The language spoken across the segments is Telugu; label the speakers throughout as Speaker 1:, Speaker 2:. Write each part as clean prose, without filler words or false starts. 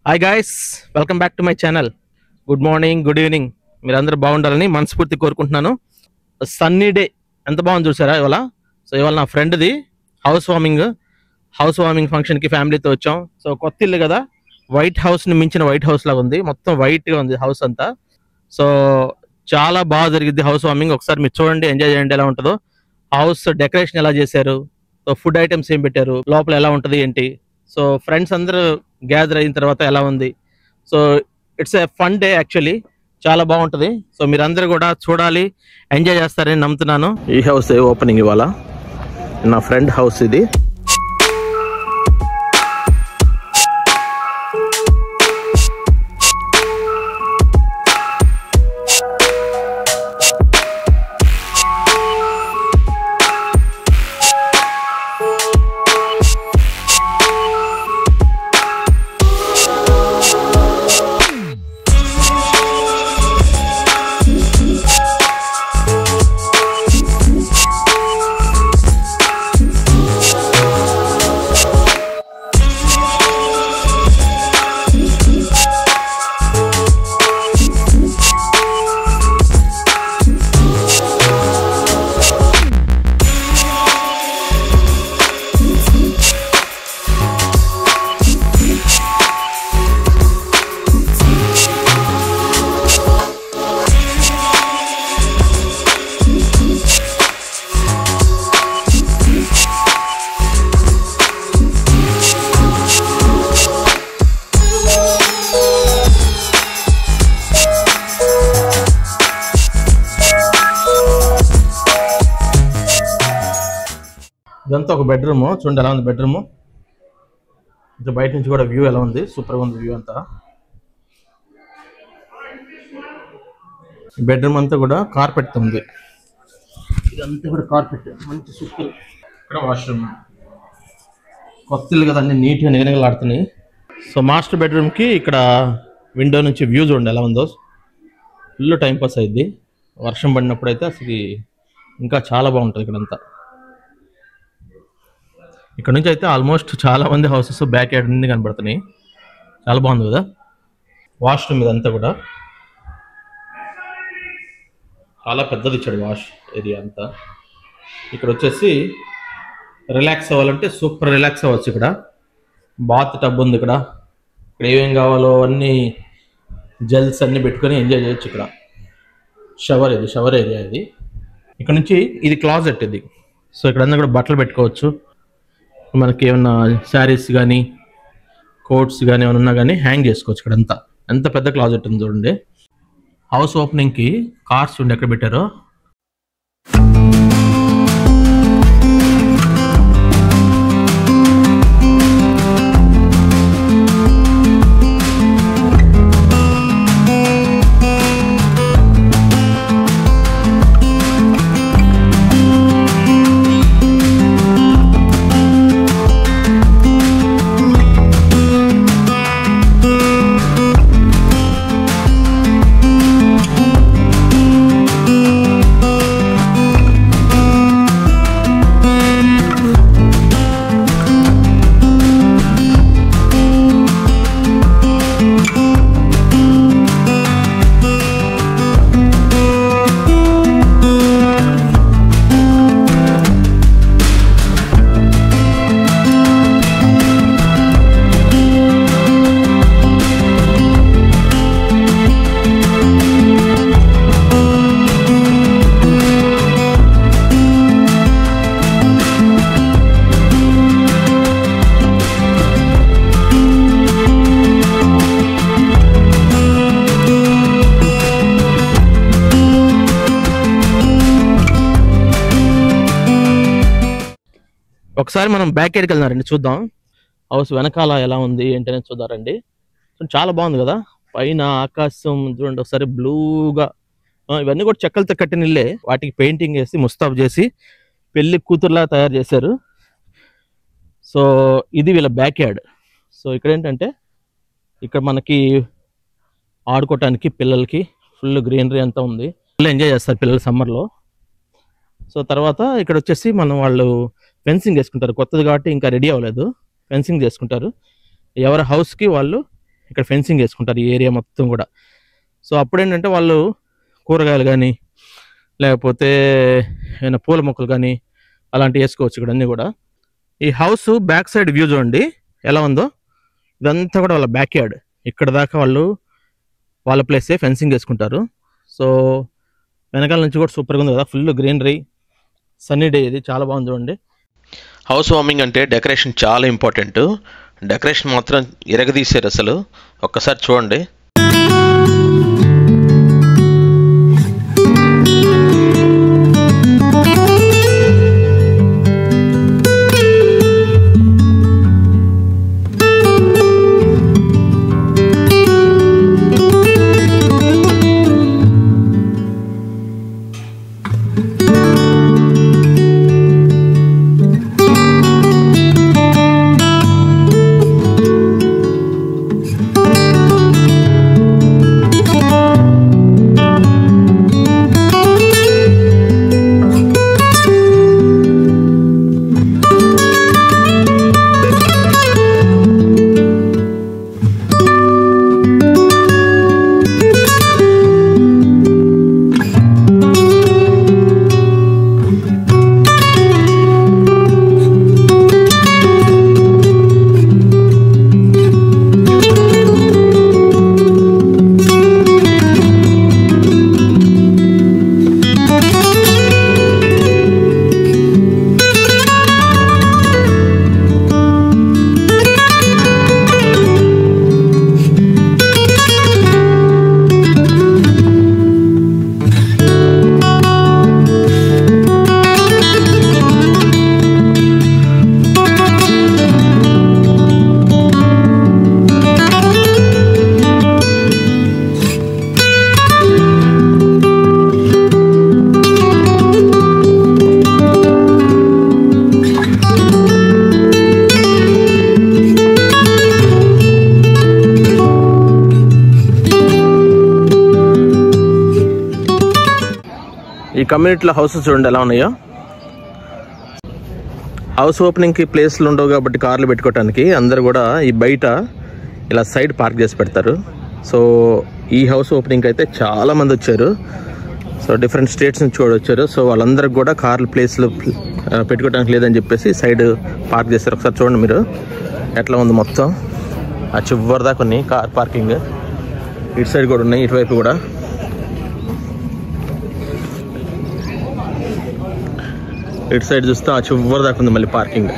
Speaker 1: Hi guys, welcome back to my channel. Good morning, good evening. మీరు అందరూ బాగుండాలని మనస్ఫూర్తి కోరుకుంటున్నాను. సన్నీ డే ఎంత బాగుంది చూసారా ఇవాళ. సో ఇవాళ నా ఫ్రెండ్ది హౌస్ వార్మింగ్ ఫంక్షన్కి ఫ్యామిలీతో వచ్చాం. సో కొత్త ఇల్లు కదా, వైట్ హౌస్ని మించిన వైట్ హౌస్ లాగా ఉంది. మొత్తం వైట్గా ఉంది హౌస్ అంతా. సో చాలా బాగా జరిగింది హౌస్ వార్మింగ్. ఒకసారి మీరు చూడండి, ఎంజాయ్ చేయండి ఎలా ఉంటుందో. హౌస్ డెకరేషన్ ఎలా చేశారు, సో ఫుడ్ ఐటమ్స్ ఏం పెట్టారు, లోపల ఎలా ఉంటుంది ఏంటి. సో ఫ్రెండ్స్ అందరూ గ్యాదర్ అయిన తర్వాత ఎలా ఉంది. So it's a fun day actually, చాలా బాగుంటుంది. సో మీరందరూ కూడా చూడాలి, ఎంజాయ్ చేస్తారని నమ్ముతున్నాను. ఈ హౌస్ ఓపెనింగ్ ఇవాళ, నా ఫ్రెండ్ హౌస్ ఇది. ఇదంతా ఒక బెడ్రూమ్. చూడండి ఎలా ఉంది బెడ్రూమ్. ఇంకా బయట నుంచి కూడా వ్యూ ఎలా ఉంది, సూపర్గా ఉంది వ్యూ అంతా. బెడ్రూమ్ అంతా కూడా కార్పెట్ ఉంది. ఇదంతా కూడా కార్పెట్, మంచి సూపర్. ఇక్కడ వాష్రూమ్, కొత్త ఇల్లు కదా, అన్ని నీట్గా నిగనిగలాడుతున్నాయి. సో మాస్టర్ బెడ్రూమ్కి ఇక్కడ విండో నుంచి వ్యూ చూడండి ఎలా ఉందో. ఫుల్ టైంపాస్ అయింది. వర్షం పడినప్పుడు అయితే అసలు ఇంకా చాలా బాగుంటుంది ఇక్కడంతా. ఇక్కడ నుంచి అయితే ఆల్మోస్ట్ చాలా మంది హౌసెస్ బ్యాక్ యార్డ్ నుండి కనబడుతున్నాయి. చాలా బాగుంది కదా. వాష్రూమ్ ఇదంతా కూడా చాలా పెద్దది ఇచ్చాడు వాష్ ఏరియా అంతా. ఇక్కడ వచ్చేసి రిలాక్స్ అవ్వాలంటే సూపర్ రిలాక్స్ అవ్వచ్చు. ఇక్కడ బాత్ టబ్ ఉంది. ఇక్కడ ఏమేం కావాలో అన్నీ జెల్స్ అన్నీ పెట్టుకొని ఎంజాయ్ చేయొచ్చు. ఇక్కడ షవర్ ఏరియా ఇది. ఇక్కడ నుంచి ఇది క్లాజెట్ ఇది. సో ఇక్కడ అంతా కూడా బట్టలు పెట్టుకోవచ్చు. మనకి ఏమన్నా శారీస్ కానీ కోట్స్ కానీ ఏమైనా ఉన్నా కానీ హ్యాంగ్ చేసుకోవచ్చు. ఇక్కడ అంతా ఎంత పెద్ద క్లాజెట్ ఉంది చూడండి. హౌస్ ఓపెనింగ్కి కార్స్ ఉండి ఎక్కడ పెట్టారో. ఒకసారి మనం బ్యాక్ యార్డ్కి వెళ్తున్నారండి, చూద్దాం హౌస్ వెనకాల ఎలా ఉంది ఏంటనేది చూద్దారండి. చాలా బాగుంది కదా. పైన ఆకాశం చూడండి ఒకసారి బ్లూగా. ఇవన్నీ కూడా చెక్కలతో కట్టిన ఇల్లే. వాటికి పెయింటింగ్ వేసి ముస్తాబ్ చేసి పెళ్లి కూతురులా తయారు చేశారు. సో ఇది వీళ్ళ బ్యాక్ యార్డ్. సో ఇక్కడ ఏంటంటే ఇక్కడ మనకి ఆడుకోవటానికి పిల్లలకి ఫుల్ గ్రీనరీ అంతా ఉంది. ఫుల్ ఎంజాయ్ చేస్తారు పిల్లలు సమ్మర్లో. సో తర్వాత ఇక్కడ వచ్చేసి వాళ్ళు ఫెన్సింగ్ చేసుకుంటారు. కొత్తది కాబట్టి ఇంకా రెడీ అవ్వలేదు, ఫెన్సింగ్ చేసుకుంటారు. ఎవరి హౌస్కి వాళ్ళు ఇక్కడ ఫెన్సింగ్ వేసుకుంటారు ఈ ఏరియా మొత్తం కూడా. సో అప్పుడు ఏంటంటే వాళ్ళు కూరగాయలు కానీ లేకపోతే ఏమైనా పూల మొక్కలు కానీ అలాంటివి వేసుకోవచ్చు ఇక్కడ అన్నీ కూడా. ఈ హౌస్ బ్యాక్ సైడ్ వ్యూ చూడండి ఎలా ఉందో. ఇదంతా కూడా వాళ్ళ బ్యాక్ యార్డ్. ఇక్కడ దాకా వాళ్ళు వాళ్ళ ప్లేసే ఫెన్సింగ్ వేసుకుంటారు. సో వెనకాల నుంచి కూడా సూపర్గా ఉంది కదా, ఫుల్ గ్రీనరీ, సన్నీ డే, ఇది చాలా బాగుంది చూడండి.
Speaker 2: హౌస్ వార్మింగ్ అంటే డెకరేషన్ చాలా ఇంపార్టెంట్. డెకరేషన్ మాత్రం ఇరగదీశారు అసలు. ఒక్కసారి చూడండి.
Speaker 1: ఈ కమ్యూనిటీలో హౌసెస్ చూడండి ఎలా ఉన్నాయో. హౌస్ ఓపెనింగ్కి ప్లేస్లు ఉండవు కాబట్టి కార్లు పెట్టుకోవడానికి అందరు కూడా ఈ బయట ఇలా సైడ్ పార్క్ చేసి పెడతారు. సో ఈ హౌస్ ఓపెనింగ్కి అయితే చాలామంది వచ్చారు. సో డిఫరెంట్ స్టేట్స్ నుంచి కూడా వచ్చారు. సో వాళ్ళందరికి కూడా కార్లు ప్లేస్లు పెట్టుకోవడానికి లేదని చెప్పేసి సైడ్ పార్క్ చేస్తారు. ఒకసారి చూడండి మీరు ఎట్లా ఉంది మొత్తం. ఆ చివరి దాకా ఉన్నాయి కార్ పార్కింగ్. ఇటు సైడ్ కూడా ఉన్నాయి, ఇటువైపు కూడా. ఇటు సైడ్ చూస్తే ఆ చివరి దాకా ఉంది మళ్ళీ పార్కింగ్.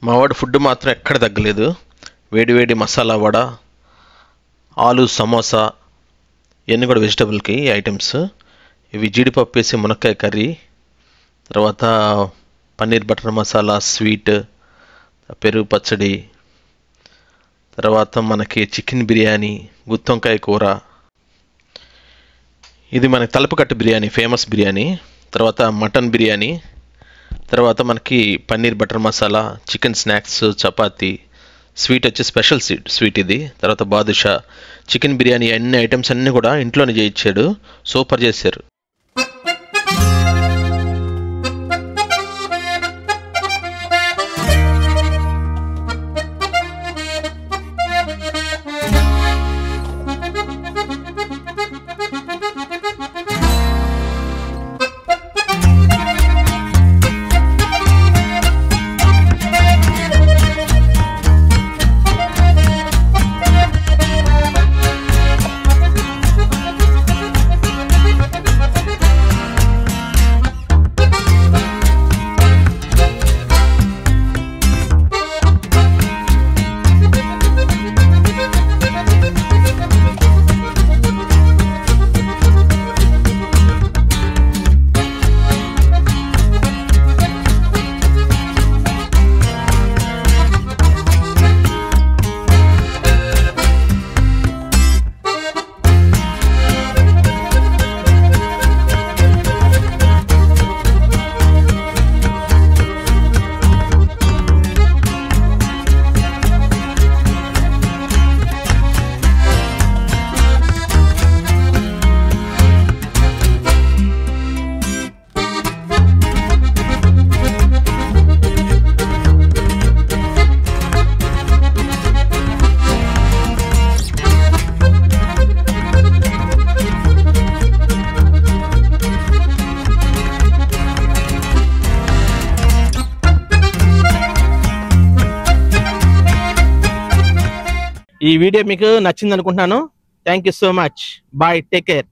Speaker 2: మా వాడు ఫుడ్ మాత్రం ఎక్కడ తగ్గలేదు. వేడి వేడి మసాలా వడ, ఆలు సమోసా, ఇవన్నీ కూడా వెజిటబుల్కి ఐటమ్స్. ఇవి జీడిపప్పు వేసి మునక్కాయ కర్రీ, తర్వాత పన్నీర్ బటర్ మసాలా, స్వీట్, పెరుగు పచ్చడి, తర్వాత మనకి చికెన్ బిర్యానీ, గుత్తొంకాయ కూర. ఇది మనకి తలుపుకట్టు బిర్యానీ, ఫేమస్ బిర్యానీ. తర్వాత మటన్ బిర్యానీ, తర్వాత మనకి paneer butter masala, chicken snacks, chapati, sweet వచ్చి స్పెషల్ స్వీట్ ఇది. తర్వాత బాదుషా, చికెన్ బిర్యానీ, అన్ని ఐటమ్స్ అన్నీ కూడా ఇంట్లోనే చేయించాడు. సూపర్ చేశారు.
Speaker 1: ఈ వీడియో మీకు నచ్చింది అనుకుంటున్నాను. Thank you so much. Bye, take care.